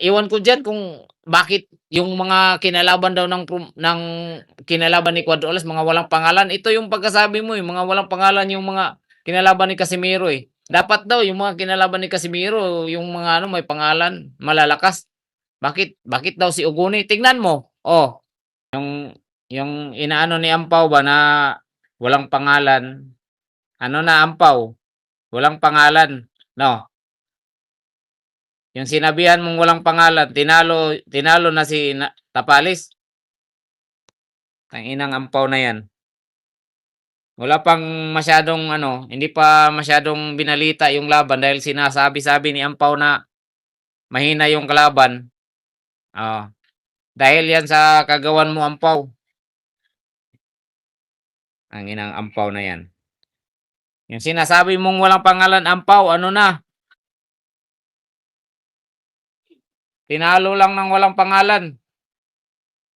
Ewan ko diyan kung bakit yung mga kinalaban daw ng kinalaban ni Cuadro Alas mga walang pangalan. Ito yung pagkasabi mo, mga walang pangalan yung mga kinalaban ni Casimiro, eh. Dapat daw yung mga kinalaban ni Casimiro yung mga ano may pangalan, malalakas. Bakit daw si Oguni? Tignan mo, oh, yung inaano ni Ampaw ba na walang pangalan, ano na Ampaw, walang pangalan, 'no? Yung sinabihan mong walang pangalan, tinalo tinalo na si Tapalis. Tanginang Ampaw na 'yan. Wala pang masyadong ano, hindi pa masyadong binalita yung laban dahil sinasabi-sabi ni Ampaw na mahina yung kalaban. Oo, dahil 'yan sa kagawan mo Ampaw. Ang inang Ampaw na 'yan. Yung sinasabi mong walang pangalan Ampaw, ano na, tinalo lang ng walang pangalan.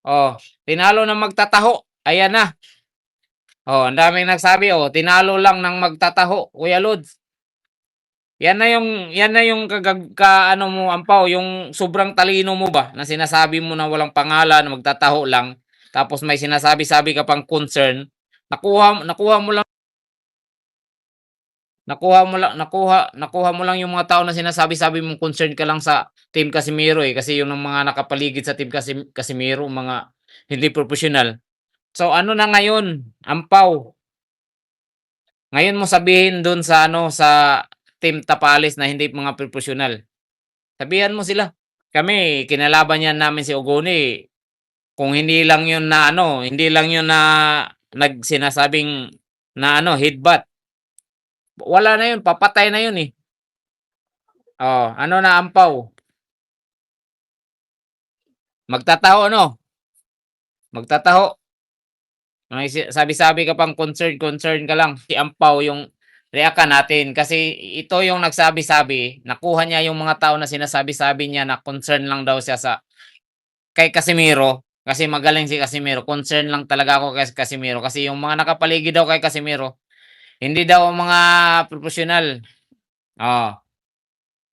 Oh, tinalo ng magtataho. Ayan na. Oh, ang daming nagsabi, oh, tinalo lang ng magtataho, Kuya Lods. Yan na yung ano mo Ampaw, yung sobrang talino mo ba na sinasabi mo na walang pangalan, magtataho lang, tapos may sinasabi-sabi ka pang concern. Nakuha mo lang nakuha mo lang yung mga tao na sinasabi-sabi mong concern ka lang sa Team Casimiro, eh, kasi yun ang mga nakapaligid sa Team Casimiro, mga hindi propesyonal. So ano na ngayon, Ampaw, ngayon mo sabihin dun sa ano, sa Team Tapales na hindi mga propesyonal. Sabihan mo sila. Kami, kinalaban yan namin si Ogoni. Kung hindi lang yun na ano, hindi lang yun na nagsinasabing na ano, headbutt. Wala na yun, papatay na yun eh. Oh, ano na Ampaw? Magtataho no? Magtataho. May sabi-sabi ka pang concern ka lang. Si Ampaw yung reakan natin kasi ito yung nagsabi-sabi, nakuha niya yung mga tao na sinasabi-sabi niya na concern lang daw siya sa kay Casimiro. Kasi magaling si Casimiro. Concern lang talaga ako kay Casimiro kasi yung mga nakapaligid daw kay Casimiro, hindi daw mga propesyonal. Oh,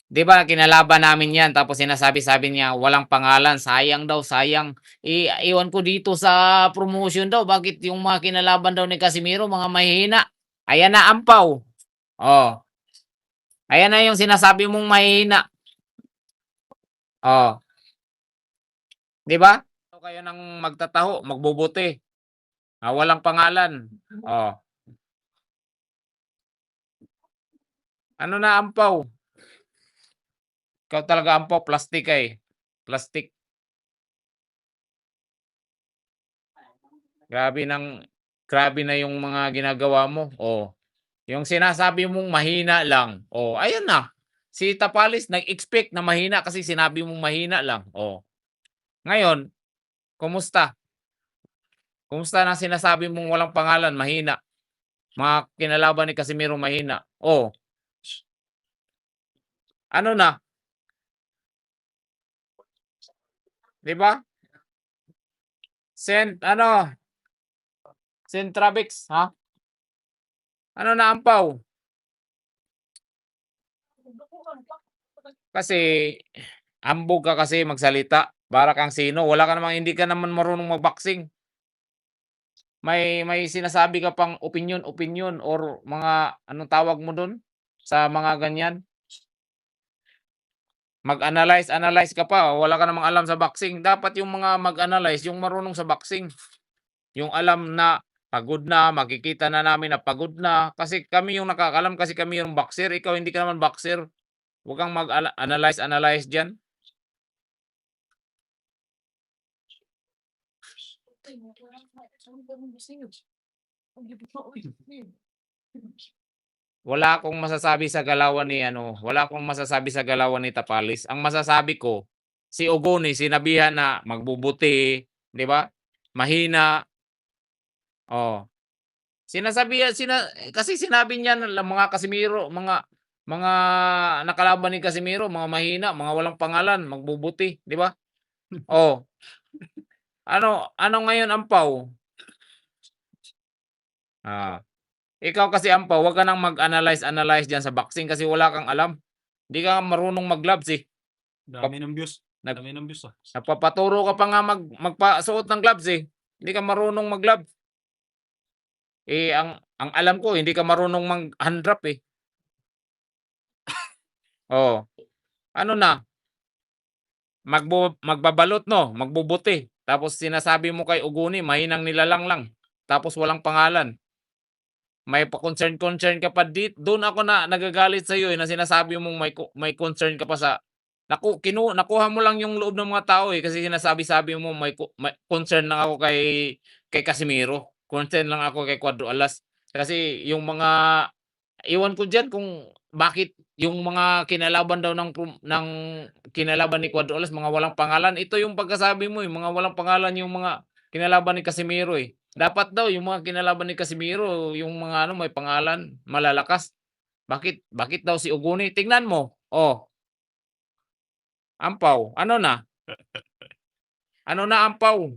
'di ba kinalaban namin 'yan tapos sinasabi-sabi niya walang pangalan, sayang daw, sayang. Iwan ko dito sa promotion daw bakit yung mga kinalaban daw ni Casimiro mga mahihina. Ayan na Ampaw. Oh, ayan na yung sinasabi mong mahihina. Oh, 'di ba? Kayo ng magtataho, magbubuti. Walang pangalan. Oh, ano na Ampaw? Ikaw talaga Ampaw, plastic ka, eh. Plastic. Grabe ng grabe na yung mga ginagawa mo, oh. Yung sinasabi mong mahina lang, oh, ayan na. Si Tapalis nag-expect na mahina kasi sinabi mong mahina lang, oh. Ngayon, kumusta? Kumusta na sinasabi mong walang pangalan, mahina? Mga kinalaban ni Casimiro mahina, oh, ano na, 'di ba? Ano, Centravix, ha? Ano na Ampaw? Kasi hambog ka kasi magsalita, para kang sino, wala ka namang hindi ka naman marunong mag-boxing. May sinasabi ka pang opinyon or mga anong tawag mo dun, sa mga ganyan? Mag-analyze ka pa, wala ka namang alam sa boxing. Dapat yung mga mag-analyze yung marunong sa boxing, yung alam na pagod na, makikita na namin na pagod na, kasi kami yung nakakaalam kasi kami yung boxer, ikaw hindi ka naman boxer. Wag kang mag-analyze diyan. Wala akong masasabi sa galawan ni Tapalis. Ang masasabi ko, si Ogoni sinabihan na magbubuti, 'di ba? Mahina, oh. Kasi sinabi niya na mga Casimiro, mga nakalaban ni Casimiro, mga mahina, mga walang pangalan, magbubuti, 'di ba? Oh, ano ano ngayon Ampaw? Ah, ikaw kasi Ampaw, wag ka nang mag-analyze diyan sa boxing kasi wala kang alam. Hindi ka marunong mag-gloves, eh. Dami ng views. Nag Dami ng views ah. Nagpapaturo ka pa nga magpasuot ng gloves, eh. Hindi ka marunong mag-glove. Eh, ang alam ko hindi ka marunong hand drop, eh. Oh, ano na, magbabalot 'no, magbubuti. Tapos sinasabi mo kay Uguni mahinang nilalang lang, tapos walang pangalan. May pa-concern-concern ka pa dun ako na nagagalit sa'yo, eh, na sinasabi mong may concern ka pa sa nakuha mo lang yung loob ng mga tao, eh, kasi sinasabi-sabi mo may concern lang ako kay Casimiro, concern lang ako kay Cuadro Alas. Kasi yung mga ewan ko diyan kung bakit yung mga kinalaban daw ng kinalaban ni Cuadro Alas mga walang pangalan. Ito yung pagkasabi mo, eh, mga walang pangalan yung mga kinalaban ni Casimiro, eh. Dapat daw yung mga kinalaban ni Casimiro yung mga ano, may pangalan, malalakas. Bakit daw si Uguni? Tingnan mo, oh, Ampaw, ano na? Ano na Ampaw?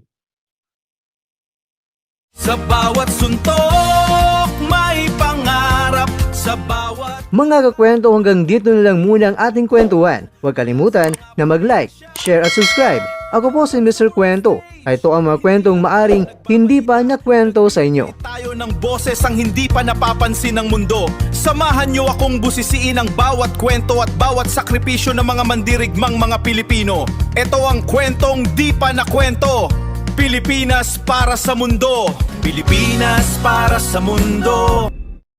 Sa bawat suntok may pangarap, sa bawat Mga kakwento, hanggang dito na lang muna ang ating kwentuhan. Huwag kalimutan na mag-like, share at subscribe. Ako po si Mr. Kwento. Ito ang mga kwentong maaring hindi pa nakwento sa inyo. tayo ng boses ang hindi pa napapansin ng mundo. Samahan niyo akong busisiin ang bawat kwento at bawat sakripisyo ng mga mandirigmang mga Pilipino. Ito ang kwentong di pa nakwento. Pilipinas para sa mundo. Pilipinas para sa mundo.